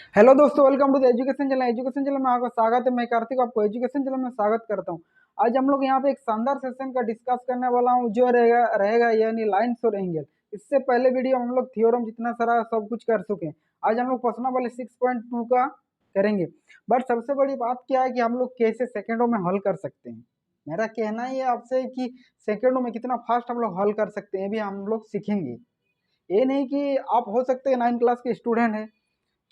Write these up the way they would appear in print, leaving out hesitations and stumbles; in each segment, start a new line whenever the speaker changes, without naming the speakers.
Hello दोस्तों, welcome to the education channel. Education channel में आपका स्वागत है। मैं कार्तिक आपको एजुकेशन चैनल में स्वागत करता हूं। आज हम लोग यहां पे एक शानदार सेशन का डिस्कस करने वाला हूं, जो रहेगा रहेगा यानी लाइन्स और एंगल। इससे पहले वीडियो हम लोग थ्योरम जितना सारा सब कुछ कर चुके हैं। आज हम लोग क्वेश्चन वाले 6.2 का करेंगे। बट सबसे बड़ी बात क्या है कि हम लोग कैसे सेकेंडों में हल कर सकते हैं। मेरा कहना ही है आपसे कि सेकेंडों में कितना फास्ट हम लोग हल कर सकते हैं, ये भी हम लोग सीखेंगे। ये नहीं कि आप हो सकते हैं 9 क्लास के स्टूडेंट हैं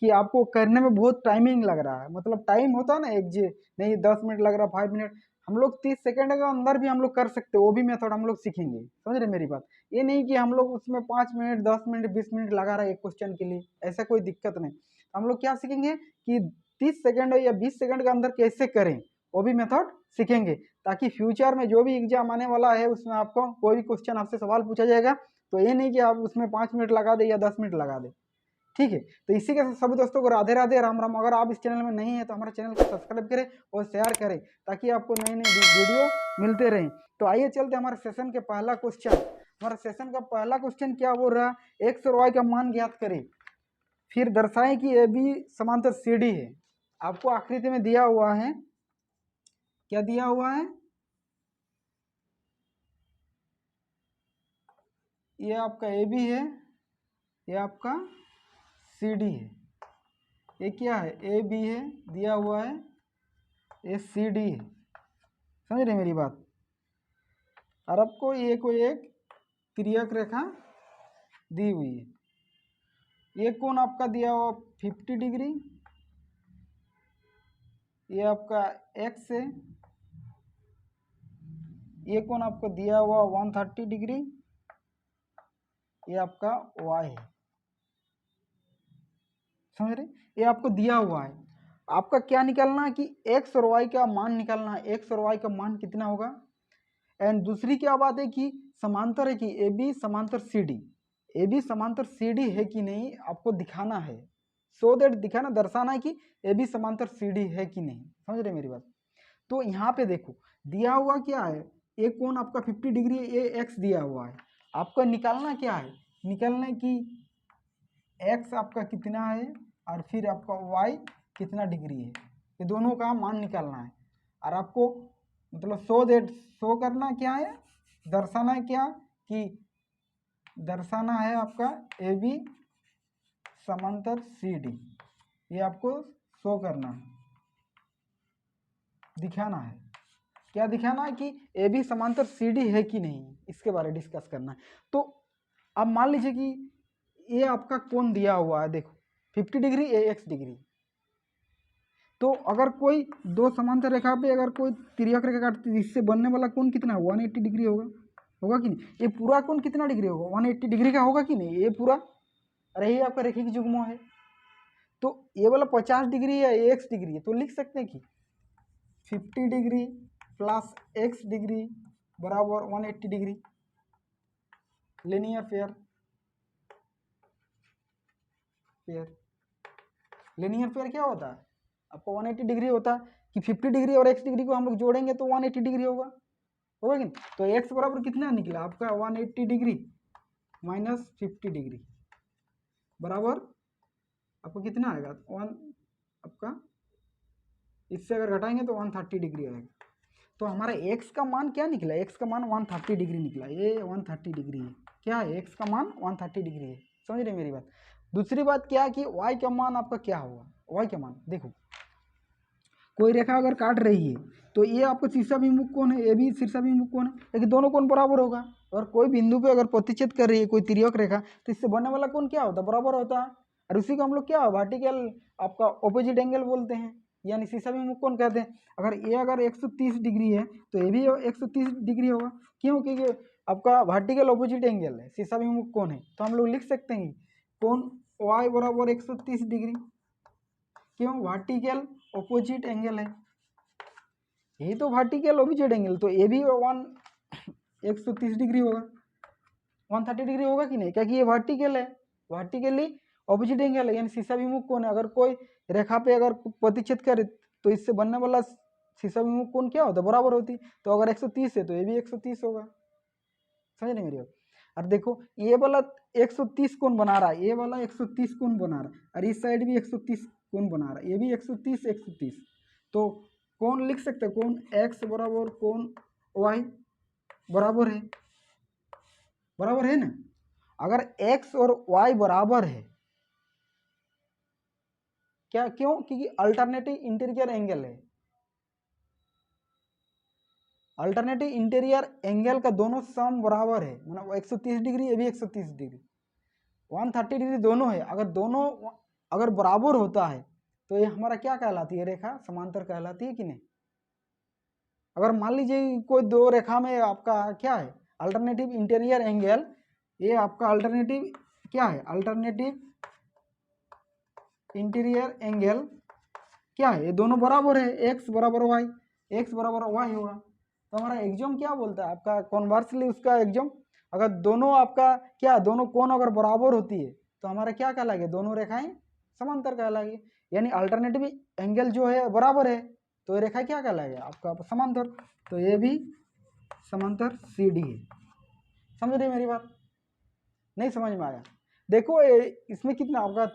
कि आपको करने में बहुत टाइमिंग लग रहा है, मतलब टाइम होता है ना एक जी, नहीं 10 मिनट लग रहा, 5 मिनट। हम लोग 30 सेकेंड के अंदर भी हम लोग कर सकते हैं, वो भी मेथड हम लोग सीखेंगे। समझ रहे मेरी बात? ये नहीं कि हम लोग उसमें 5 मिनट 10 मिनट 20 मिनट लगा रहा है एक क्वेश्चन के लिए, ऐसा कोई दिक्कत नहीं। हम लोग क्या सीखेंगे कि 30 सेकेंड या 20 सेकेंड के अंदर कैसे करें, वो भी मेथड सीखेंगे, ताकि फ्यूचर में जो भी एग्जाम आने वाला है उसमें आपको कोई भी क्वेश्चन आपसे सवाल पूछा जाएगा तो ये नहीं कि आप उसमें 5 मिनट लगा दे या 10 मिनट लगा दे। ठीक है, तो इसी के साथ सभी दोस्तों को राधे राधे, राम राम। अगर आप इस चैनल में नहीं है तो हमारे चैनल को सब्सक्राइब करें और शेयर करें, ताकि आपको नई नई वीडियो मिलते रहें। तो आइए चलते हमारे सेशन के पहला क्वेश्चन। हमारा सेशन का पहला क्वेश्चन क्या बोल रहा है? एक्स और वाई का मान ज्ञात करें, फिर दर्शाएं कि ए बी समांतर सी डी है। आपको आकृति में दिया हुआ है, क्या दिया हुआ है? ये आपका ए बी है, ये आपका सी डी है। ये क्या है? ए बी है दिया हुआ है, ये सी डी है। समझ रहे मेरी बात? और आपको ये कोई एक तिर्यक रेखा दी हुई है। ये कोण आपका दिया हुआ 50 डिग्री, ये आपका एक्स है। ये कोण आपको दिया हुआ 130 डिग्री, ये आपका वाई है। समझ रहे? ये आपको दिया हुआ है। आपका क्या निकालना है कि एक्स और वाई का मान निकालना है। एक्स और वाई का मान कितना होगा। एंड दूसरी क्या बात है कि समांतर है कि ए बी समांतर सी डी। ए बी समांतर सी डी है कि नहीं आपको दिखाना है। सो दैट दिखाना, दर्शाना है कि ए बी समांतर सी डी है कि नहीं। समझ रहे मेरी बात? तो यहाँ पे देखो दिया हुआ क्या है, एक कोण आपका 50 डिग्री, ये एक्स दिया हुआ है। आपको निकालना क्या है? निकालना है कि एक्स आपका कितना है और फिर आपका वाई कितना डिग्री है। ये दोनों का मान निकालना है। और आपको मतलब शो करना क्या है, दर्शाना है क्या कि दर्शाना है आपका ए बी समांतर सी डी। ये आपको शो करना है, दिखाना है। क्या दिखाना है कि ए बी समांतर सी डी है कि नहीं, इसके बारे में डिस्कस करना है। तो अब मान लीजिए कि ये आपका कोण दिया हुआ है, देखो 50 डिग्री, ए एक्स डिग्री। तो अगर कोई दो समांतर रेखा पे अगर कोई तिर्यक रेखा काटती है, इससे बनने वाला कोण कितना है? 180 डिग्री होगा, होगा कि नहीं? ये पूरा कोण कितना डिग्री होगा? 180 डिग्री का होगा कि नहीं? ये पूरा, अरे ये आपका रेखिक युग्म है। तो ये वाला 50 डिग्री है, ये एक्स डिग्री है, तो लिख सकते हैं कि 50 डिग्री प्लस एक्स डिग्री बराबर 180 degree. Linear pair, linear pair क्या होता है आपको? 180 डिग्री होता है कि 50 डिग्री और एक्स डिग्री को हम लोग जोड़ेंगे तो 180 डिग्री होगा, होगा कि नहीं? तो एक्स बराबर कितना निकला आपका? 180 डिग्री माइनस 50 डिग्री बराबर आपको कितना आएगा? आपका इससे अगर घटाएंगे तो 130 डिग्री आएगा। तो हमारा एक्स का मान क्या निकला? एक्स का मान 130 डिग्री निकला। ये 130 डिग्री है। क्या है? एक्स का मान 130 डिग्री है। समझ रहे मेरी बात? दूसरी बात क्या है कि वाई का मान आपका क्या होगा? वाई का मान देखो, कोई रेखा अगर काट रही है तो ये आपको शीर्षाभिमुख कोण है, ये भी शीर्षाभिमुख कोण है, लेकिन दोनों कोण बराबर होगा। और कोई बिंदु पे अगर प्रतिच्छेद कर रही है कोई तिर्यक रेखा, तो इससे बनने वाला कोण क्या होता है? बराबर होता है। और उसी को हम लोग क्या वर्टिकल आपका ऑपोजिट एंगल बोलते हैं, यानी शीर्षाभिमुख कोण कहते हैं। अगर 130 डिग्री है तो ये भी 130 डिग्री होगा। क्यों? क्योंकि आपका वर्टिकल ऑपोजिट एंगल है, शीर्षाभिमुख कोण है। तो हम लोग लिख सकते हैं कोण वाई बराबर 130 डिग्री। क्यों? वर्टिकल ऑपोजिट एंगल है, यही तो वर्टिकल ऑपोजिट एंगल। तो ये भी 130 डिग्री होगा, 130 डिग्री होगा कि नहीं? क्योंकि ये वर्टिकल है, वर्टिकली ऑपोजिट एंगल है, यानी शीर्षाभिमुख कोण है। अगर कोई रेखा पे अगर प्रतिच्छेद करे तो इससे बनने वाला शीर्षाभिमुख कोण क्या होता है? बराबर होती। तो अगर 130 है तो ये भी 130 होगा। समझ रहे मेरी बात? और देखो ये वाला 130 कोण बना रहा है, ये वाला 130 कोण बना रहा है, और इस साइड भी 130 कोण बना रहा है, ये भी 130 130। तो कोण लिख सकते हैं, कोण x बराबर कोण y बराबर है ना। अगर x और y बराबर है, क्या क्यों? क्योंकि अल्टरनेटिव इंटीरियर एंगल है। अल्टरनेटिव इंटीरियर एंगल का दोनों सम बराबर है, मतलब 130 डिग्री, ये भी 130 डिग्री, 130 डिग्री दोनों है। अगर दोनों अगर बराबर होता है तो ये हमारा क्या कहलाती है? रेखा समांतर कहलाती है कि नहीं? अगर मान लीजिए कोई दो रेखा में आपका क्या है, अल्टरनेटिव इंटीरियर एंगल, ये आपका अल्टरनेटिव क्या है, अल्टरनेटिव इंटीरियर एंगल क्या है, ये दोनों बराबर है, एक्स बराबर वाई, एक्स बराबर वाई होगा। तो हमारा एग्जाम क्या बोलता है आपका, कॉन्वर्सली उसका एग्जाम, अगर दोनों आपका क्या, दोनों कोण अगर बराबर होती है तो हमारा क्या कहलाएगा, दोनों रेखाएं समांतर कहलाएगी। यानी अल्टरनेटिव एंगल जो है बराबर है, तो ये रेखा क्या कहलाएगा आपका, समांतर। तो ये भी समांतर सी डी है। समझ रहे मेरी बात? नहीं समझ में आया? देखो इसमें कितना आपका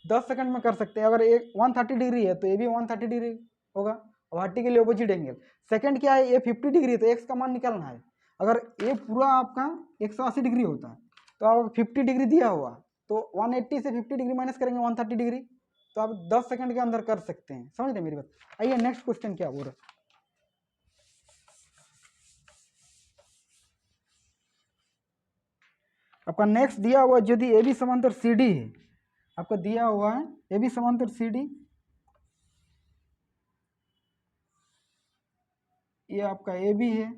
10 सेकंड में कर सकते हैं। अगर एक 130 डिग्री है तो ये भी 130 डिग्री होगा, वर्टिकली ऑपोजिट एंगल। सेकंड क्या है, ये 50 डिग्री है तो एक्स का मान निकालना है। अगर ये पूरा आपका 180 डिग्री होता है तो आप 50 डिग्री दिया हुआ तो 180 से 50 डिग्री माइनस करेंगे 130 डिग्री, तो आप 10 सेकंड के अंदर कर सकते हैं। समझ रहे मेरी बात? आइए नेक्स्ट क्वेश्चन क्या बोल रहा है आपका। नेक्स्ट दिया हुआ यदि ए बी समांतर सी डी है, आपको दिया हुआ है ए बी समांतर सी डी, ये आपका ए बी है,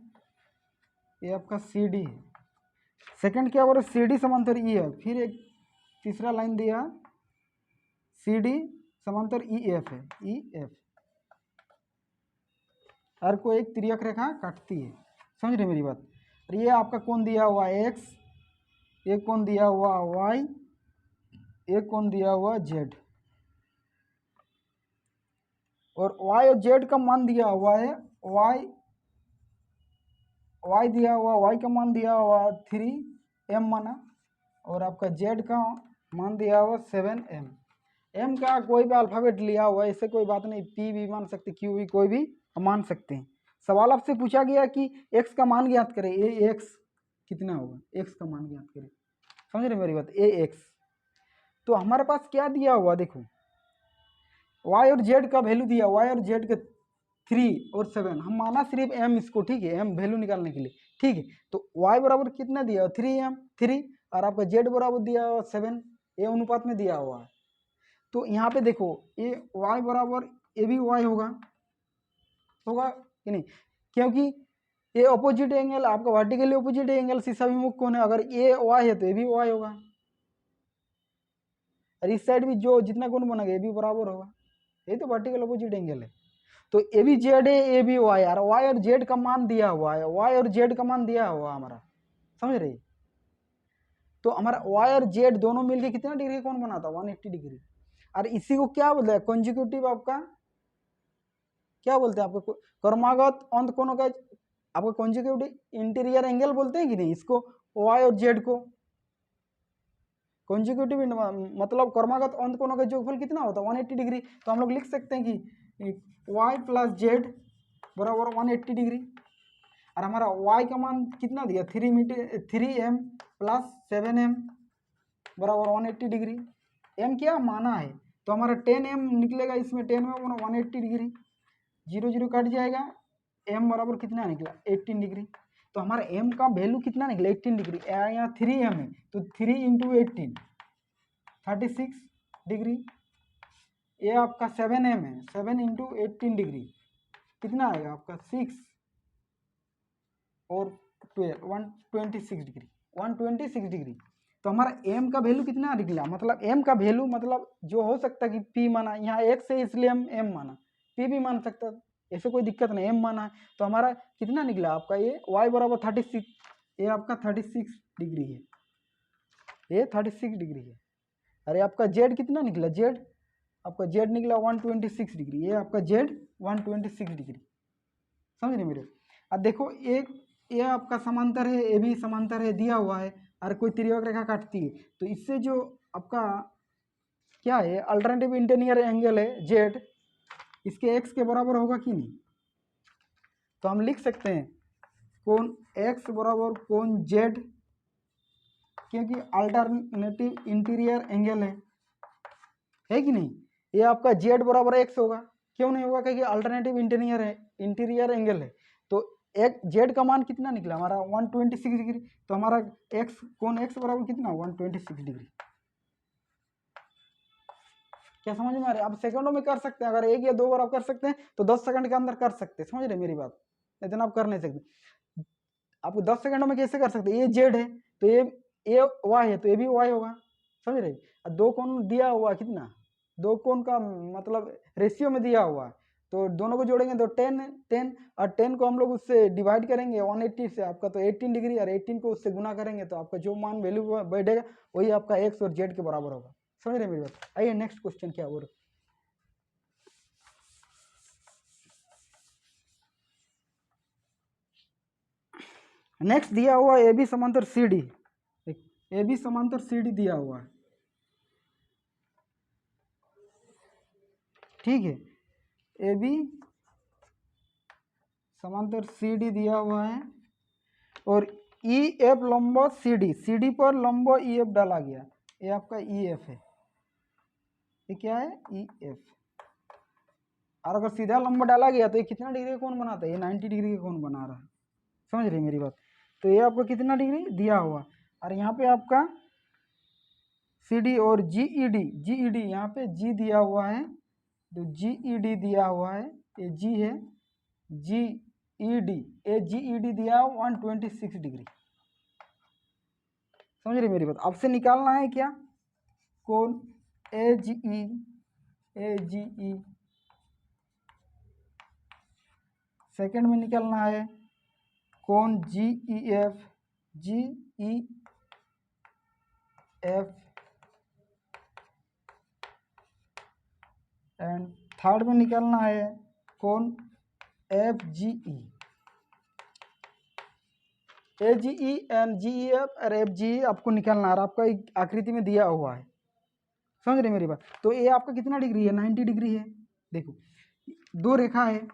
ये आपका सी डी है। सेकंड क्या बोल रहा है, सी डी समांतर ई है। फिर एक तीसरा लाइन दिया सी डी समांतर ई एफ है, ई एफ। हर को एक तिर्यक रेखा काटती है। समझ रहे मेरी बात? और ये आपका कोण दिया हुआ एक्स, एक कोण दिया हुआ वाई, एक कोण दिया हुआ जेड, और वाई और जेड का मान दिया हुआ है, वाई दिया हुआ, वाई का मान दिया हुआ 3m माना, और आपका जेड का मान दिया हुआ 7m। एम का कोई भी अल्फाबेट लिया हुआ है, इससे कोई बात नहीं, पी भी मान सकते, क्यू भी, कोई भी मान सकते हैं। सवाल आपसे पूछा गया कि एक्स का मान ज्ञात करें, ए एक्स कितना होगा, एक्स का मान ज्ञात करें। समझ रहे मेरी बात? ए एक्स। तो हमारे पास क्या दिया हुआ, देखो वाई और जेड का वैल्यू दिया, वाई और जेड के 3 और 7, हम माना सिर्फ एम इसको, ठीक है, एम वैल्यू निकालने के लिए, ठीक है। तो वाई बराबर कितना दिया, 3m, 3, और आपका जेड बराबर दिया हुआ 7, ये अनुपात में दिया हुआ है। तो यहाँ पे देखो ये y बराबर ए भी वाई होगा कि नहीं, क्योंकि ये ऑपोजिट एंगल आपका वर्टिकली ऑपोजिट एंगल शीर्षाभिमुख कोण है, अगर ये y है तो ये भी y होगा, और इस साइड भी जो जितना कोण बनेगा ये भी बराबर होगा, ये तो वर्टिकल ऑपोजिट एंगल है। तो ए भी जेड है, ए भी वाई, और वाई और जेड का मान दिया हुआ है, वाई और जेड का मान दिया हुआ हमारा, समझ रहे? तो हमारा वाई और जेड दोनों मिलके कितना डिग्री कोण बनाता है, 180 डिग्री। और इसी को क्या बोलते हैं, कॉन्जिक्यूटिव आपका क्या बोलते हैं, आपको क्रमागत अंत कोणों का आपको कॉन्जिक्यूटिव इंटीरियर एंगल बोलते हैं कि नहीं इसको, वाई और जेड को। कॉन्जिक्यूटिव मतलब क्रमागत अंत कोणों का योगफल कितना होता है, 180 डिग्री। तो हम लोग लिख सकते हैं कि वाई प्लस जेड बराबर 180 डिग्री, और हमारा वाई का मान कितना दिया, 3m प्लस 7m बराबर 180 डिग्री। m क्या माना है, तो हमारा 10m निकलेगा, इसमें 10 में 180 डिग्री, 0 0 कट जाएगा, m बराबर कितना निकला, 18 डिग्री। तो हमारा m का वैल्यू कितना निकला, 18 डिग्री। यहाँ 3m है तो 3 इंटू 18 36 डिग्री। ये आपका 7m है, 7 इंटू 18 डिग्री कितना आएगा आपका 6 और 12 126 डिग्री, 126 डिग्री। तो हमारा m का वैल्यू कितना निकला, मतलब m का वैल्यू मतलब जो हो सकता है कि p माना, यहाँ x है इसलिए हम m माना, p भी मान सकता, ऐसे कोई दिक्कत नहीं, m माना है। तो हमारा कितना निकला आपका, ये y बराबर 36, ये आपका 36 डिग्री है, ये 36 डिग्री है। अरे आपका z कितना निकला, z आपका z निकला 126 डिग्री, ये आपका z 126 डिग्री। समझ रहे मेरे? अब देखो एक ये आपका समांतर है, ये भी समांतर है, दिया हुआ है, और कोई तिर्यक रेखा काटती है, तो इससे जो आपका क्या है अल्टरनेटिव इंटीरियर एंगल है जेड, इसके एक्स के बराबर होगा कि नहीं। तो हम लिख सकते हैं कोण एक्स बराबर कोण जेड, क्योंकि अल्टरनेटिव इंटीरियर एंगल है कि नहीं। ये आपका जेड बराबर एक्स होगा, क्यों नहीं होगा, क्योंकि अल्टरनेटिव इंटीरियर एंगल है। तो एक जेड का मान कितना निकला हमारा 126 डिग्री, तो हमारा एक्स कोण एक्स बराबर कितना 126 डिग्री। क्या समझ में आ रहा है। आप सेकंडों में कर सकते हैं, अगर एक या दो बार आप कर सकते हैं तो 10 सेकंड के अंदर कर सकते हैं, समझ रहे मेरी बात, लेकिन आप कर नहीं सकते। आपको 10 सेकंडों में कैसे कर सकते हैं, ये जेड है तो ये वाई है तो ये भी वाई होगा, समझ रहे। दो कोण दिया हुआ कितना, दो कोण का मतलब रेशियो में दिया हुआ, तो दोनों को जोड़ेंगे तो 10 और 10 को हम लोग उससे डिवाइड करेंगे 180 से, आपका तो 18 डिग्री, और 18 को उससे गुना करेंगे तो आपका जो मान वैल्यू बैठेगा वही आपका एक्स और जेड के बराबर होगा, समझ रहे मेरी बात। आइए नेक्स्ट क्वेश्चन क्या और नेक्स्ट दिया हुआ ए बी समांतर सी डी, ए बी समांतर सी डी दिया हुआ है, ठीक है। ए बी समांतर सी डी दिया हुआ है और ई एफ लंब सी डी पर लंब ई एफ डाला गया, ये आपका ई एफ है, ये क्या है ई एफ। और अगर सीधा लंब डाला गया तो ये कितना डिग्री का कोण बनाता है, ये 90 डिग्री का कोण बना रहा है, समझ रही मेरी बात। तो ये आपको कितना डिग्री दिया हुआ, और यहाँ पे आपका सी डी और जीईडी यहाँ पे जी दिया हुआ है, तो जीईडी दिया हुआ है, ये जी है, जीईडी ये जीईडी दिया 126 डिग्री, समझ रही मेरी बात। आपसे निकालना है क्या कोण एजीई सेकंड में निकालना है कोण जीईएफ एंड थर्ड में निकालना है कोण एफजीई एजीई एंड जीईएफ और एफजीई आपको निकालना है, और आपका एक आकृति में दिया हुआ है, समझ रहे मेरी बात। तो ये आपका कितना डिग्री है 90 डिग्री है। देखो दो रेखा है,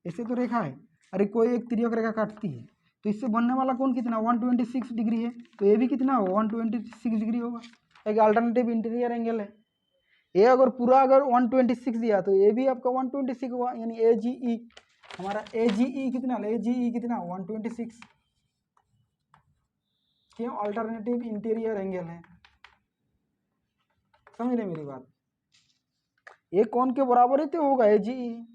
ऐसे तो रेखा है, अरे कोई एक तिर्यक रेखा काटती है, तो इससे बनने वाला कोण कितना 126 डिग्री है, तो ये भी कितना होगा 126 डिग्री होगा, एक अल्टरनेटिव इंटीरियर एंगल है। ये अगर पूरा अगर 126 दिया तो ये भी आपका 126 हुआ, यानी एजीई हमारा एजीई कितना 126, क्यों अल्टरनेटिव इंटीरियर एंगल है, समझ रहे मेरी बात। ये कोण के बराबर ही तो होगा एजीई,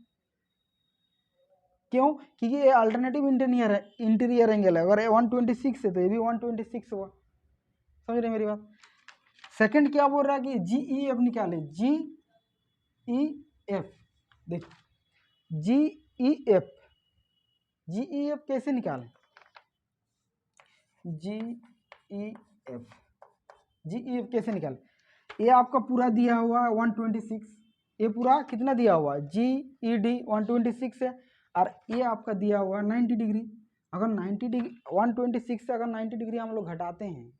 क्यों, क्योंकि ये अल्टरनेटिव इंटीरियर एंगल है, अगर 126 है तो ये भी 126 हुआ, समझ रहे मेरी बात। सेकंड क्या बोल रहा है कि जी ई एफ निकाले, जी ई एफ, देखो जी ई एफ कैसे निकालें, जी ई एफ कैसे निकालें। ये आपका पूरा दिया हुआ है 126, ये पूरा कितना दिया हुआ है जी ई डी 126 है, और ये आपका दिया हुआ है 90 डिग्री। अगर 90 डिग्री 126 से अगर 90 डिग्री हम लोग घटाते हैं,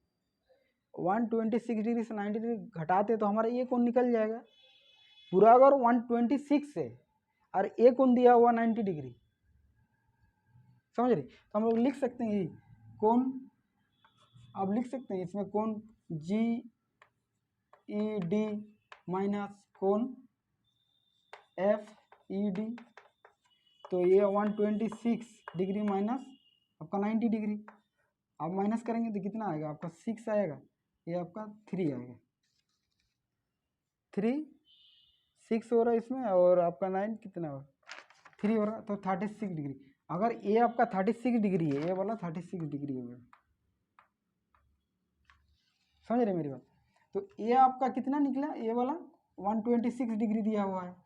126 डिग्री से 90 डिग्री घटाते तो हमारा ये कोण निकल जाएगा। पूरा अगर 126 है और ये कोण दिया हुआ 90 डिग्री, समझ रही, तो हम लोग लिख सकते हैं कोण, आप लिख सकते हैं इसमें कोण जी ई डी माइनस कोण एफ ई डी, तो ये 126 डिग्री माइनस आपका 90 डिग्री, आप माइनस करेंगे तो कितना आएगा आपका 6 आएगा, ये आपका 3 आएगा, 6 हो रहा है इसमें, और आपका 9 कितना हो 3 हो रहा, तो 36 डिग्री। अगर ये आपका 36 डिग्री है, ये वाला 36 डिग्री है, समझ रहे मेरी बात। तो ये आपका कितना निकला, ये वाला 126 डिग्री दिया हुआ है,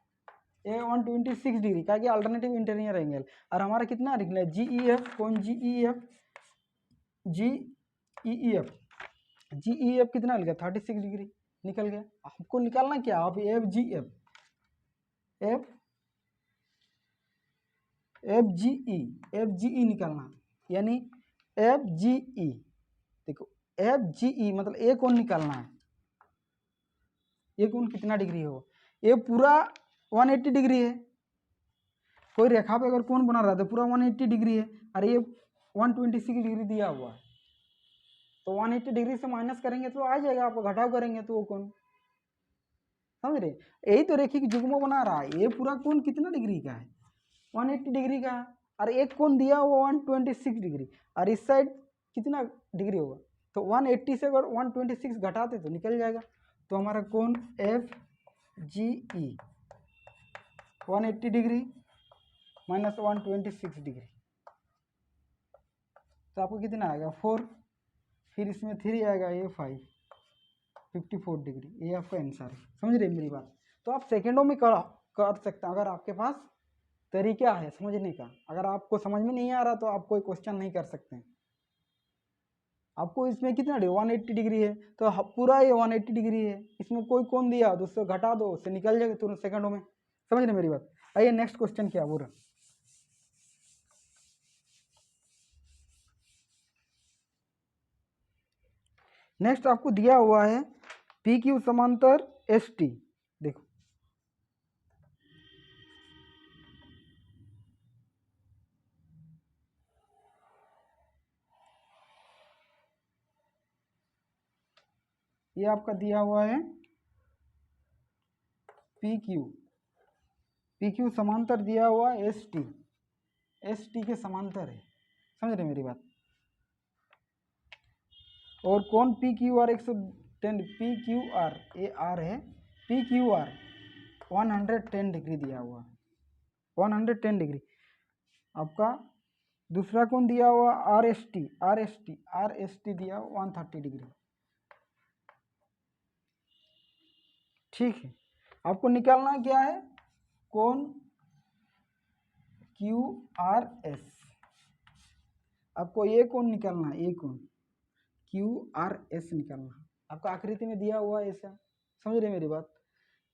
ये 126 डिग्री का कि अल्टरनेटिव इंटीरियर एंगल, और हमारा कितना निकला जीई एफ कोण जीई एफ कितना निकल गया 36 डिग्री निकल गया। आपको निकालना क्या, आप एफ जी ई निकालना, यानी एफ जी ई, देखो एफ जी ई मतलब ए कोण निकालना है। ये कोण कितना डिग्री होगा, ये पूरा 180 डिग्री है। कोई रेखा पे अगर कोण बना रहा है तो पूरा 180 डिग्री है, और ये 126 डिग्री दिया हुआ है, तो 180 डिग्री से माइनस करेंगे तो आ जाएगा, आप घटाव करेंगे तो वो कोण, समझ रहे। यही तो रेखिक युग्म बना रहा है। ये पूरा कोण कितना डिग्री का है, 180 डिग्री का, और एक कोण दिया हुआ 126 डिग्री, और इस साइड कितना डिग्री होगा, तो 180 से अगर 126 घटाते तो निकल जाएगा। तो हमारा कोण एफ जी ई 180 डिग्री माइनस 126 डिग्री, तो आपको कितना आएगा 4, फिर इसमें 3 आएगा, ये 5, 54 डिग्री। ये आपका आंसर है, समझ रहे मेरी बात। तो आप सेकेंडों में कर सकते हैं अगर आपके पास तरीका है समझने का। अगर आपको समझ में नहीं आ रहा तो आप कोई क्वेश्चन नहीं कर सकते हैं। आपको इसमें कितना 180 डिग्री है, तो पूरा ये 180 डिग्री है, इसमें कोई कोण दिया तो उससे घटा दो, उससे निकल जाएगा तुरंत सेकंडों में, समझ रहे मेरी बात। आइए नेक्स्ट क्वेश्चन क्या बोल रहा। नेक्स्ट आपको दिया हुआ है पी क्यू समांतर एस टी। देखो ये आपका दिया हुआ है पी क्यू समांतर दिया हुआ एस टी के समांतर है, समझ रहे मेरी बात। और कौन P Q R 110 P Q R A R है, पी क्यू आर 110 डिग्री दिया हुआ, 110 डिग्री। आपका दूसरा कौन दिया हुआ आर एस टी दिया 130 डिग्री, ठीक है। आपको निकालना क्या है, कौन क्यू आर एस, आपको ये कौन निकालना है, ये कौन क्यू आर एस निकालना। आपका आकृति में दिया हुआ है ऐसा, समझ रहे मेरी बात।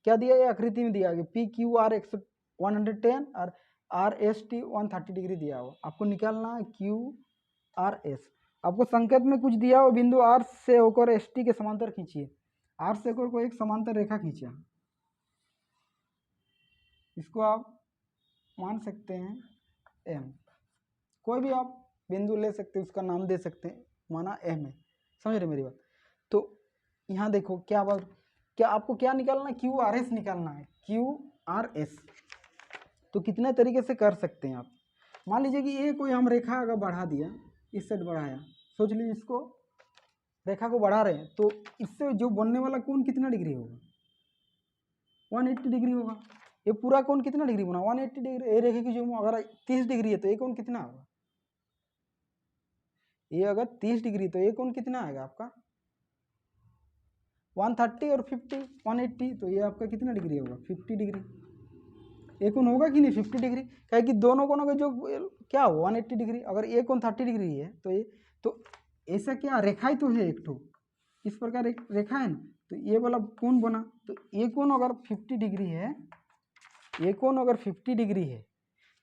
क्या दिया है आकृति में दिया गया, पी क्यू आर 110 और आर एस टी 130 डिग्री दिया हुआ। आपको निकालना है क्यू आर एस। आपको संकेत में कुछ दिया हो, बिंदु आर से होकर एस टी के समांतर खींचिए। आर से होकर कोई एक समांतर रेखा खींचा, इसको आप मान सकते हैं एम, कोई भी आप बिंदु ले सकते हैं, उसका नाम दे सकते हैं, माना एम है, समझ रहे मेरी बात। तो यहाँ देखो क्या बात, क्या आपको क्या निकालना है, क्यू आर एस निकालना है, क्यू आर एस। तो कितने तरीके से कर सकते हैं आप। मान लीजिए कि ये कोई हम रेखा अगर बढ़ा दिया, इस साइड बढ़ाया, सोच लीजिए इसको रेखा को बढ़ा रहे हैं, तो इससे जो बनने वाला कोण कितना डिग्री होगा, 180 डिग्री होगा। ये पूरा कोण कितना डिग्री बना, 180 डिग्री। ये रेखा की जो अगर 30 डिग्री है तो ये कोण कितना होगा, ये अगर 30 डिग्री तो ये कोण कितना आएगा आपका 130 और 50 180, तो ये आपका कितना डिग्री होगा 50 डिग्री। ये कोण होगा कि नहीं 50 डिग्री, क्या कि दोनों कोणों का जो क्या हो 180 डिग्री। अगर ये कोण 30 डिग्री है तो ये तो ऐसा क्या रेखा ही तो है एक ठो, इस प्रकार एक रेखा है ना, तो ये वाला कोण बना। तो ये कोण अगर 50 डिग्री है, ये कोण अगर 50 डिग्री है,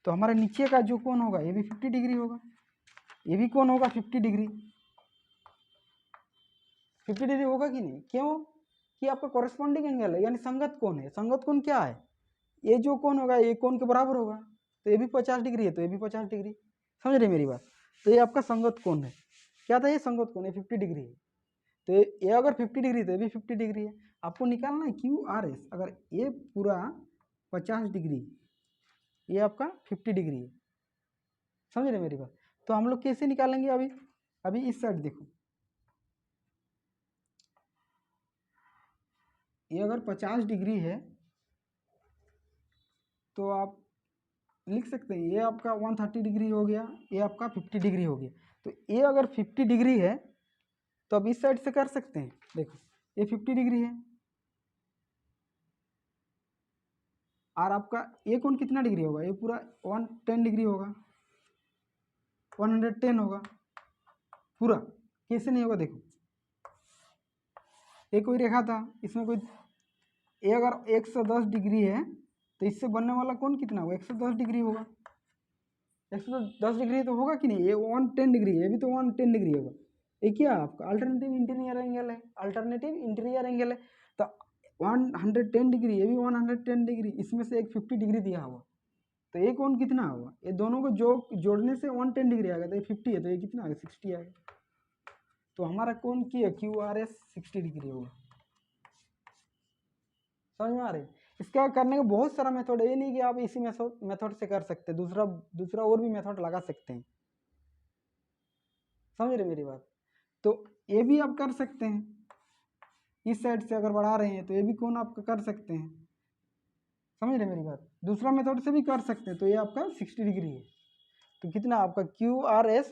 तो हमारे नीचे का जो कोण होगा ये भी 50 डिग्री होगा, ये भी कोण होगा 50 डिग्री। 50 डिग्री होगा कि नहीं, क्यों कि आपका कॉरेस्पॉन्डिंग एंगल है, यानी संगत कोण है। संगत कोण क्या है, ये जो कोण होगा ये कोण के बराबर होगा, तो ये भी 50 डिग्री है तो ये भी 50 डिग्री, समझ रहे मेरी बात। तो ये आपका संगत कोण है, क्या था ये संगत कोण है 50 डिग्री है। तो ये अगर 50 डिग्री तो ये भी 50 डिग्री है। आपको निकालना है क्यू आर एस। अगर ये पूरा 50 डिग्री, ये आपका 50 डिग्री है, समझ रहे मेरी बात। तो हम लोग कैसे निकालेंगे, अभी इस साइड देखो, ये अगर 50 डिग्री है तो आप लिख सकते हैं, ये आपका 130 डिग्री हो गया, ये आपका 50 डिग्री हो गया। तो ये अगर 50 डिग्री है तो अब इस साइड से कर सकते हैं, देखो ये 50 डिग्री है, और आपका ये कोण कितना डिग्री होगा, ये पूरा 110 डिग्री होगा, 110 होगा पूरा। कैसे नहीं होगा, देखो ये कोई रेखा था, इसमें कोई ये अगर 110 डिग्री है तो इससे बनने वाला कोण कितना होगा 110 डिग्री होगा। 110 डिग्री तो होगा कि नहीं, ये 110 डिग्री है, ये भी तो 110 डिग्री होगा। ये क्या आपका अल्टरनेटिव इंटीरियर एंगल है, अल्टरनेटिव इंटीरियर एंगल है। तो 110 डिग्री, ये भी 110 डिग्री, इसमें से एक 50 डिग्री दिया हुआ, तो ये कोण कितना होगा, ये दोनों को जोड़ने से 110 डिग्री आएगा, तो ये 50 है, तो ये कितना आएगा 60 आएगा। तो हमारा कोण की है QRS 60 डिग्री होगा। समझ में आ रही है? इसका करने का बहुत सारा मेथड है, ये नहीं कि आप इसी मेथड से कर सकते हैं, दूसरा और भी मेथड लगा सकते हैं। समझ रहे मेरी बात? तो ये भी आप कर सकते हैं, इस साइड से अगर बढ़ा रहे हैं तो ये भी कोण आप कर सकते हैं। समझ रहे मेरी बात? दूसरा मेथड से भी कर सकते हैं, तो ये आपका 60 डिग्री है। तो कितना आपका QRS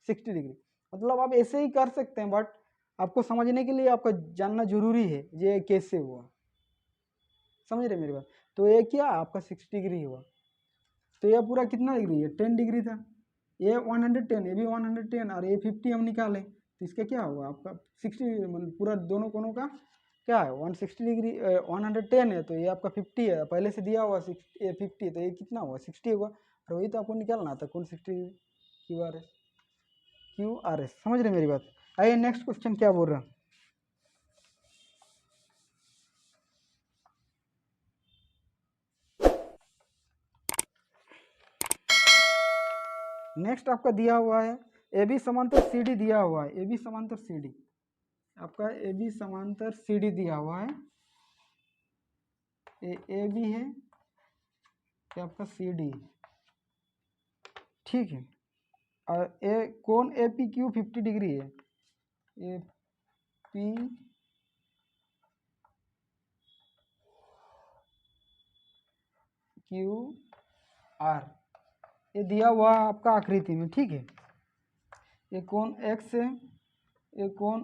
60 डिग्री, मतलब आप ऐसे ही कर सकते हैं, बट आपको समझने के लिए आपका जानना जरूरी है ये कैसे हुआ। समझ रहे मेरी बात? तो ये क्या आपका 60 डिग्री हुआ, तो ये पूरा कितना डिग्री है, 10 डिग्री था, ये 110, ये भी 110, और ये 50 हम निकालें, तो इसका क्या होगा आपका 60, मतलब पूरा दोनों कोनों का क्या है 160 डिग्री, 110 है, तो ये आपका 50 है, पहले से दिया हुआ 50, तो ये कितना हुआ 60 होगा, और वही तो आपको निकालना था कौन 60 QRS। समझ रहे मेरी बात? आइए नेक्स्ट क्वेश्चन क्या बोल रहा है। नेक्स्ट आपका दिया हुआ है AB समांतर CD दिया हुआ है, AB समांतर CD, आपका AB समांतर CD दिया हुआ है, ये AB है, ये आपका CD, ठीक है, और ए कोण APQ 50 डिग्री है, APQ R, ये दिया हुआ आपका आकृति में, ठीक है। ये कोण X है, ये कोण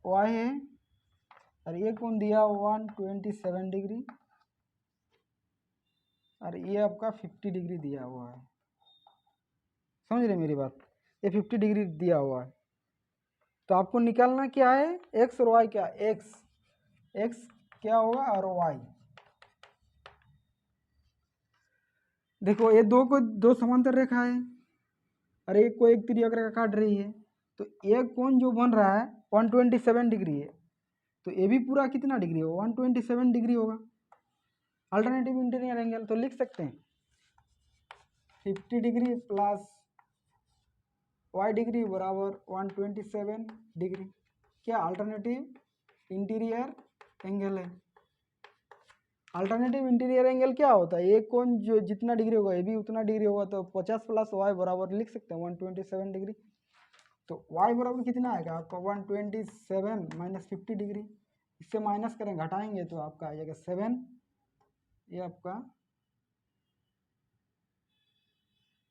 Y है, और ये कोण दिया 127 डिग्री, और ये आपका 50 डिग्री दिया हुआ है। समझ रहे मेरी बात? ये 50 डिग्री दिया हुआ है, तो आपको निकालना क्या है, X और Y, क्या X क्या होगा और Y। देखो ये दो समांतर रेखा है, और एक को एक तिर्यक रेखा काट रही है, तो एक कोण जो बन रहा है 127 डिग्री है, तो ये भी पूरा कितना डिग्री होगा 127 डिग्री होगा। अल्टरनेटिव इंटीरियर एंगल तो लिख सकते हैं 50 डिग्री प्लस y डिग्री बराबर 127 डिग्री, क्या अल्टरनेटिव इंटीरियर एंगल है। अल्टरनेटिव इंटीरियर एंगल क्या होता है, एक कोण जो जितना डिग्री होगा ये भी उतना डिग्री होगा, तो 50 प्लस y बराबर लिख सकते हैं 127 डिग्री। तो y बराबर कितना आएगा आपका 127 माइनस 50 डिग्री, इससे माइनस करें घटाएंगे तो आपका आ जाएगा 7, ये आपका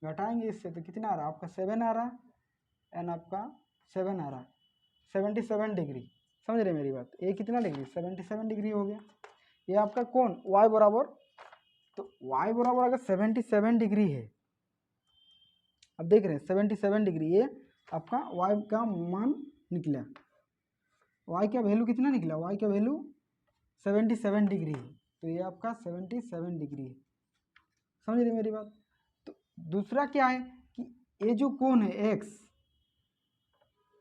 घटाएंगे इससे तो कितना आ रहा है आपका 7 आ रहा है, एंड आपका 7 आ रहा है 77 डिग्री। समझ रहे मेरी बात? ये कितना डिग्री 77 डिग्री हो गया। ये आपका कोण y बराबर, तो y बराबर अगर 77 डिग्री है, अब देख रहे हैं 77 डिग्री, ये आपका y का मान निकला, y का वैल्यू कितना निकला, y का वैल्यू 77 डिग्री है, तो ये आपका 77 डिग्री है। समझ रहे मेरी बात? तो दूसरा क्या है कि ये जो कोण है x,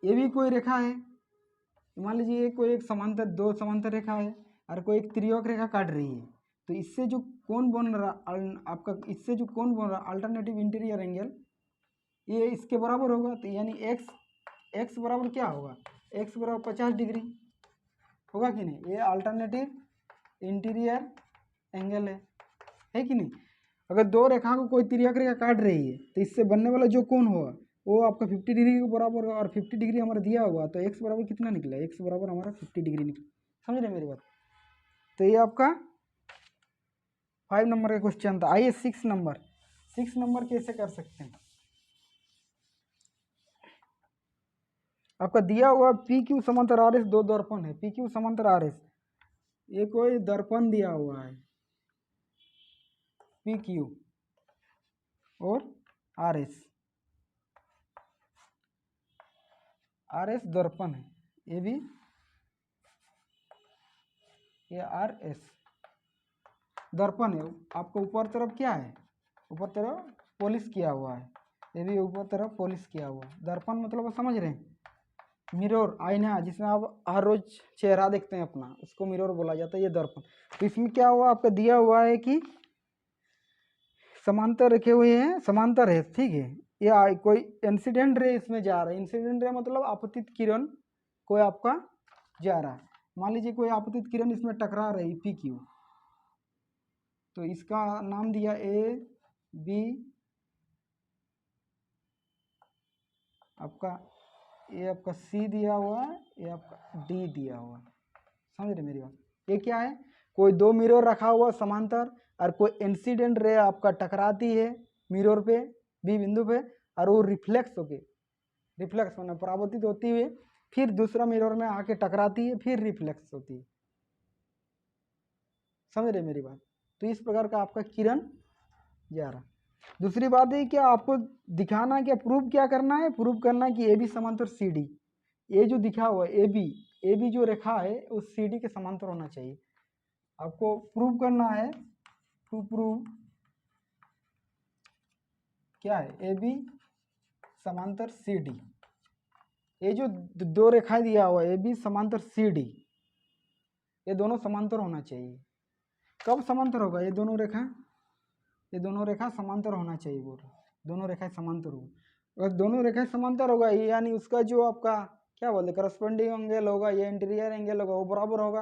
ये भी कोई रेखा है, मान लीजिए कोई एक समांतर, दो समांतर रेखा है, और कोई एक तिर्यक रेखा काट रही है, तो इससे जो कोण बन रहा आपका, इससे जो कोण बन रहा अल्टरनेटिव इंटीरियर एंगल, ये इसके बराबर होगा, तो यानी x बराबर क्या होगा, x बराबर 50 डिग्री होगा कि नहीं, ये अल्टरनेटिव इंटीरियर एंगल है कि नहीं। अगर दो रेखा को कोई तिर्यक रेखा काट रही है, तो इससे बनने वाला जो कोण होगा वो आपका 50 डिग्री के बराबर होगा, और 50 डिग्री हमारा दिया हुआ, तो x बराबर कितना निकला, x बराबर हमारा 50 डिग्री निकला। समझ रहे मेरी बात? तो ये आपका 5 नंबर का क्वेश्चन था। आइए 6 नंबर कैसे कर सकते हैं। आपका दिया हुआ PQ समांतर RS, दो दर्पण है, PQ समांतर RS, ये कोई दर्पण दिया हुआ है PQ और RS दर्पण है, ये भी, ये RS दर्पण है, आपको ऊपर तरफ क्या है, ऊपर तरफ पॉलिश किया हुआ है, ये भी ऊपर तरफ पॉलिश किया हुआ है। दर्पण मतलब समझ रहे हैं, मिरर आईना जिसमें आप हर रोज चेहरा देखते हैं अपना, उसको मिरर बोला जाता है, ये दर्पण। तो इसमें क्या हुआ, आपका दिया हुआ है कि समांतर रखे हुए हैं, समांतर है, ठीक है। या कोई इंसिडेंट रे इसमें जा रहा है, इंसिडेंट रे मतलब आपतित किरण कोई आपका जा रहा है। मान लीजिए कोई आपतित किरण इसमें टकरा रही पी क्यू, तो इसका नाम दिया ए बी, आपका ये आपका सी दिया हुआ है, ये आपका डी दिया हुआ है। समझ रहे मेरी बात? ये क्या है, कोई दो मिरर रखा हुआ समांतर और कोई इंसिडेंट रे आपका टकराती है मिरर पे बी बिंदु पे, और वो रिफ्लेक्स होके, रिफ्लेक्स होना परावर्तित होती हुई फिर दूसरा मिरर में आके टकराती है, फिर रिफ्लेक्स होती है। समझ रहे मेरी बात? तो इस प्रकार का आपका किरण जा रहा। दूसरी बात है क्या, आपको दिखाना क्या, प्रूव क्या करना है, प्रूव करना है कि ए बी समांतर सी डी, ये जो दिखा हुआ है ए बी जो रेखा है उस सी डी के समांतर होना चाहिए। आपको प्रूव करना है, टू प्रूव क्या है, ए बी समांतर सी डी। ये जो दो रेखाएं दिया हुआ है ए बी समांतर सी डी, ये दोनों समांतर होना चाहिए। कब समांतर होगा, ये दोनों रेखा समांतर होना चाहिए। बोल दोनों रेखाएं समांतर होगा, अगर दोनों रेखाएं समांतर होगा यानी उसका जो आपका क्या बोलते करस्पॉन्डिंग एंगल होगा, ये इंटीरियर एंगल होगा, वो बराबर होगा।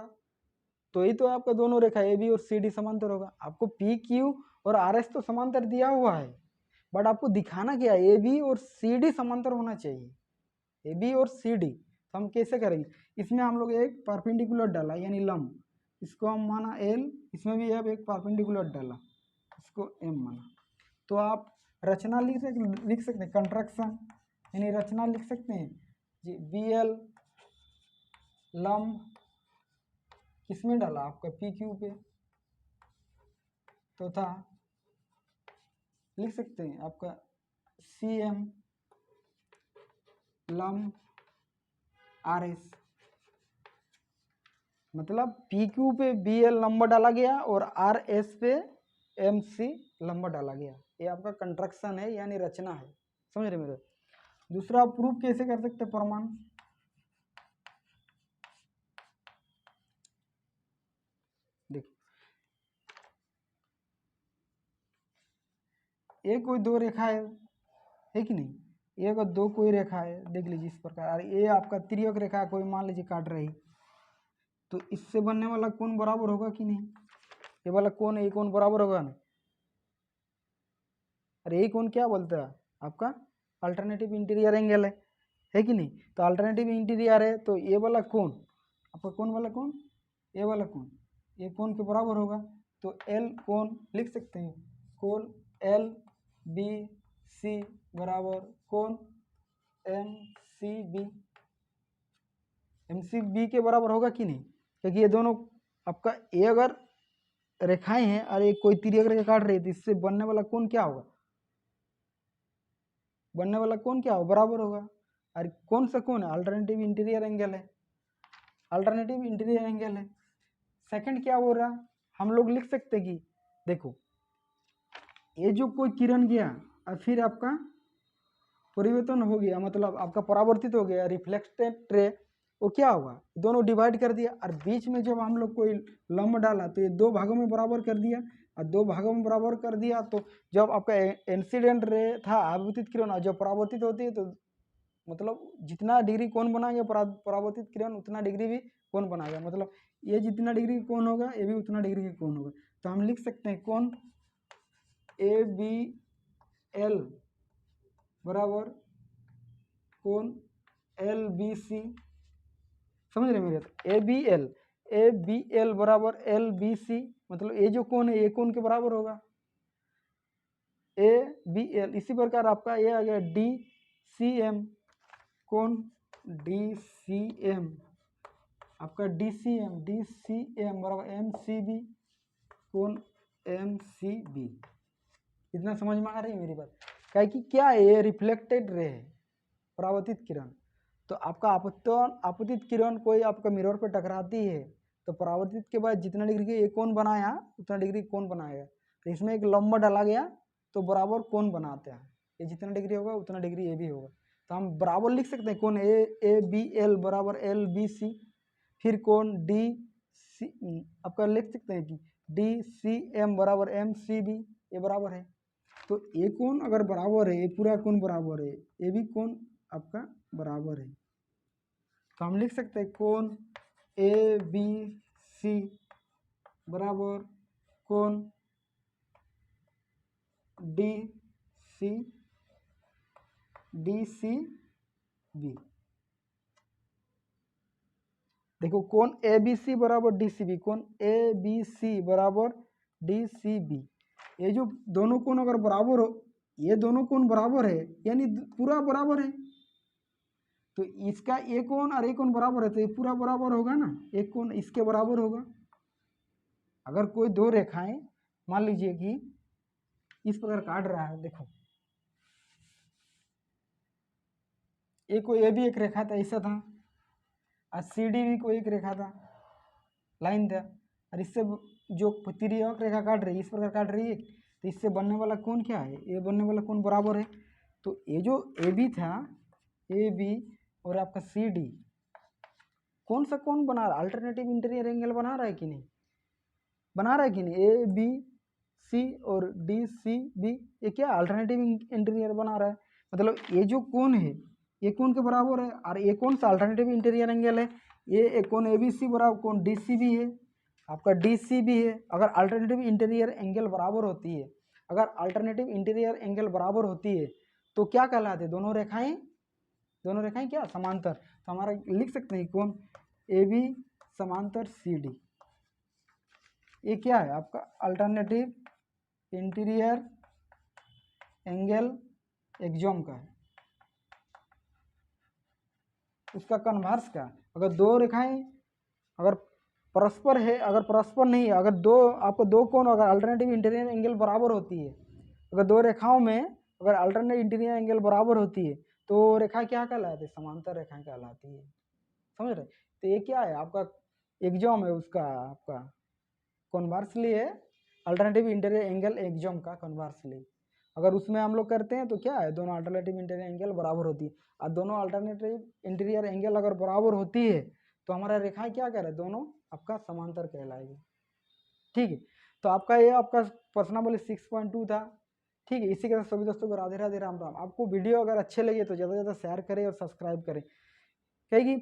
तो ही तो आपका दोनों रेखा ए बी और सी डी समांतर होगा। आपको पी क्यू और आर एस तो समांतर दिया हुआ है, बट आपको दिखाना क्या है, ए बी और सी डी समांतर होना चाहिए, ए बी और सी डी। तो हम कैसे करेंगे, इसमें हम लोग एक परपेंडिकुलर डाला यानी लंब, इसको हम माना एल, इसमें भी अब एक परपेंडिकुलर डाला, इसको एम माना। तो आप रचना लिख सकते हैं, कंट्रैक्शन यानी रचना लिख सकते हैं जी। बी एल लंब किसमें डाला, आपका पी क्यू पे, तो था लिख सकते हैं आपका सी एम लंब आर एस, मतलब पी क्यू पे बी एल नंबर डाला गया और आर एस पे एम सी नंबर डाला गया। ये आपका कंट्रक्शन है यानी रचना है। समझ रहे मेरे? दूसरा प्रूफ कैसे कर सकते प्रमाण, देखो ये कोई दो रेखा है कि नहीं, एक और दो कोई रेखा है, देख लीजिए इस प्रकार, और ये आपका तिर्यक रेखा कोई मान लीजिए काट रही, तो इससे बनने वाला कोण बराबर होगा कि नहीं, ये वाला कोण ये कोण बराबर होगा ना। अरे यही कोण क्या बोलता है आपका अल्टरनेटिव इंटीरियर एंगल है कि नहीं। तो अल्टरनेटिव इंटीरियर है तो ये वाला कोण आपका कौन वाला कोण, ये वाला कोण, ये कोण के बराबर होगा। तो एल कोण लिख सकते हैं, कोण एल बी सी बराबर कोण M C B, M C B के बराबर होगा कि नहीं, क्योंकि ये दोनों आपका ये अगर रेखाएं हैं और एक कोई तिर्यक रेखा काट रही है तो इससे बनने वाला कोण क्या होगा, बनने वाला कोण क्या होगा, बराबर होगा। और कौन सा कोण है, अल्टरनेटिव इंटीरियर एंगल है, अल्टरनेटिव इंटीरियर एंगल है। सेकंड क्या हो रहा, हम लोग लिख सकते कि देखो ये जो कोई किरण गया और फिर आपका परिवर्तन हो गया, मतलब आपका परावर्तित हो गया रिफ्लेक्टेड रे, वो क्या होगा, दोनों डिवाइड कर दिया और बीच में जब हम लोग कोई लंब डाला तो ये दो भागों में बराबर कर दिया, और दो भागों में बराबर कर दिया तो जब आपका इंसिडेंट रे था आपतित किरण, जब परावर्तित होती है तो मतलब जितना डिग्री कोण बनाएगा परावर्तित किरण उतना डिग्री भी कोण बनाएगा, मतलब ये जितना डिग्री कोण होगा ये भी उतना डिग्री का कोण होगा। तो हम लिख सकते हैं कोण ए बी एल बराबर कोण एल बी सी, समझ रहे मेरे? ए बी एल बराबर एल बी सी, मतलब ये जो कोण है ये कोण के बराबर होगा ए बी एल। इसी प्रकार आपका ये आ गया डी सी एम, कोण डी सी एम, आपका डी सी एम बराबर एम सी बी, कोण एम सी बी। इतना समझ में आ रही है मेरी बात? क्या कि क्या है, ये रिफ्लेक्टेड रे है, परावर्तित किरण। तो आपका आपतित किरण कोई आपका मिरर पे टकराती है तो परावर्तित के बाद जितना डिग्री के ये कोण बनाया उतना डिग्री कोण बनाएगा, तो इसमें एक लंबा डाला गया तो बराबर कोण बनाते हैं, ये जितना डिग्री होगा उतना डिग्री ये भी होगा। तो हम बराबर लिख सकते हैं कोण ए बी एल बराबर एल बी सी, फिर कोण डी सी आपका लिख सकते हैं कि डी सी एम बराबर एम सी बी, ये बराबर है। तो ए कोण अगर बराबर है, ये पूरा कोण बराबर है, ये भी कोण आपका बराबर है, तो हम लिख सकते हैं कोण ए बी सी बराबर कोण डी सी बी। देखो कोण ए बी सी बराबर डी सी बी, कोण ए बी सी बराबर डी सी बी, ये जो दोनों कोण अगर बराबर हो, ये दोनों कोण बराबर है यानी पूरा बराबर है, तो इसका एक कोण और एक कोण बराबर है तो ये पूरा बराबर होगा ना, एक कोण इसके बराबर होगा। अगर कोई दो रेखाएं मान लीजिए कि इस प्रकार काट रहा है, देखो ये भी एक रेखा था ऐसा था, और सी डी भी कोई एक रेखा था, लाइन था, और इससे जो तिर्यक रेखा काट रही है इस प्रकार काट रही है, तो इससे बनने वाला कोण क्या है, ये बनने वाला कोण बराबर है। तो ये जो ए बी था, ए बी और आपका सी डी कौन सा कोण बना रहा है, अल्टरनेटिव इंटीरियर एंगल बना रहा है कि नहीं, बना रहा है कि नहीं, ए बी सी और डी सी बी ये क्या अल्टरनेटिव इंटीरियर बना रहा है, मतलब ये जो कोण है ये कोण के बराबर है, और ये कौन सा अल्टरनेटिव इंटीरियर एंगल है, ये कोण ए बी सी बराबर कोण डी सी बी है, आपका डी सी बी है। अगर अल्टरनेटिव इंटीरियर एंगल बराबर होती है, अगर अल्टरनेटिव इंटीरियर एंगल बराबर होती है तो क्या कहलाते हैं, दोनों रेखाएं क्या समांतर, तो हमारा लिख सकते हैं कोण ए बी समांतर सी डी, ये क्या है आपका अल्टरनेटिव इंटीरियर एंगल एक्सोम का है, उसका कन्वर्स का। अगर दो रेखाएं अगर परस्पर है, अगर परस्पर नहीं है, अगर दो कोण अगर अल्टरनेटिव इंटीरियर एंगल बराबर होती है, अगर दो रेखाओं में अगर अल्टरनेटिव इंटीरियर एंगल बराबर होती है तो रेखा क्या कहलाती है, समांतर रेखाएं कहलाती है, समझ रहे। तो ये क्या है आपका एक्सोम है, उसका आपका कन्वर्सली है, अल्टरनेटिव इंटीरियर एंगल एक्सोम का कन्वर्सली। अगर उसमें हम लोग करते हैं तो क्या है, दोनों अल्टरनेटिव इंटीरियर एंगल बराबर होती है, और दोनों अल्टरनेटिव इंटीरियर एंगल अगर बराबर होती है तो हमारा रेखाएं क्या कह रहे हैं, दोनों आपका समांतर कहलाएगी। ठीक है, तो आपका ये आपका प्रश्न नंबर 6.2 था। ठीक है, इसी के साथ सभी दोस्तों को राधे राधे राम राम। आपको वीडियो अगर अच्छे लगे तो ज़्यादा से ज़्यादा शेयर करें और सब्सक्राइब करें, कहेगी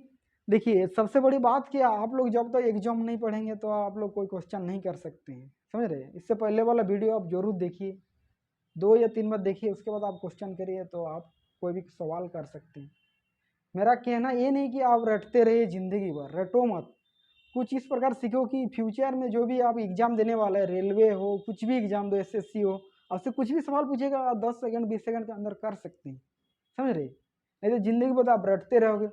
देखिए सबसे बड़ी बात क्या, आप लोग जब तक एग्जाम नहीं पढ़ेंगे तो आप लोग कोई क्वेश्चन नहीं कर सकते हैं, समझ रहे। इससे पहले वाला वीडियो आप जरूर देखिए, 2 या 3 बार देखिए, उसके बाद आप क्वेश्चन करिए तो आप कोई भी सवाल कर सकते हैं। मेरा कहना ये नहीं कि आप रटते रहिए ज़िंदगी भर, रटो मत, कुछ इस प्रकार सीखो कि फ्यूचर में जो भी आप एग्ज़ाम देने वाले हैं, रेलवे हो, कुछ भी एग्ज़ाम दो, एसएससी हो, आपसे कुछ भी सवाल पूछेगा आप 10 सेकंड 20 सेकंड के अंदर कर सकते हैं, समझ रहे। नहीं तो ज़िंदगी भर आप रटते रहोगे।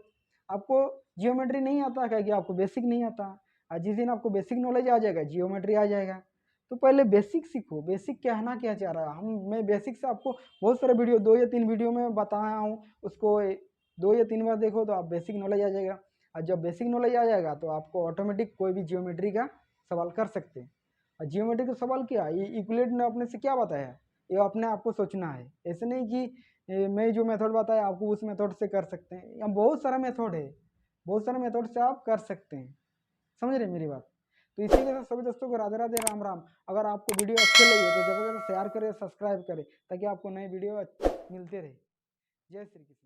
आपको जियोमेट्री नहीं आता क्या, कि आपको बेसिक नहीं आता, और जिस दिन आपको बेसिक नॉलेज आ जाएगा जियोमेट्री आ जाएगा। तो पहले बेसिक सीखो, बेसिक कहना क्या चाह रहा है मैं बेसिक से आपको बहुत सारे वीडियो 2 या 3 वीडियो में बताया हूँ, उसको 2 या 3 बार देखो तो आप बेसिक नॉलेज आ जाएगा। और जब बेसिक नॉलेज आ जाएगा तो आपको ऑटोमेटिक कोई भी जियोमेट्री का सवाल कर सकते हैं। और जियोमेट्री का सवाल क्या, ये यूक्लिड ने अपने से क्या बताया है, ये अपने आप को सोचना है, ऐसे नहीं कि मैं जो मेथड बताया आपको उस मेथड से कर सकते हैं। यहाँ बहुत सारा मेथड है, बहुत सारे मेथड से आप कर सकते हैं, समझ रहे मेरी बात। तो इसी के साथ सभी दोस्तों को राधे राधे राम राम। अगर आपको वीडियो अच्छे लगे तो ज़्यादा से ज़्यादा शेयर करें, सब्सक्राइब करें, ताकि आपको नए वीडियो मिलते रहे। जय श्री कृष्ण।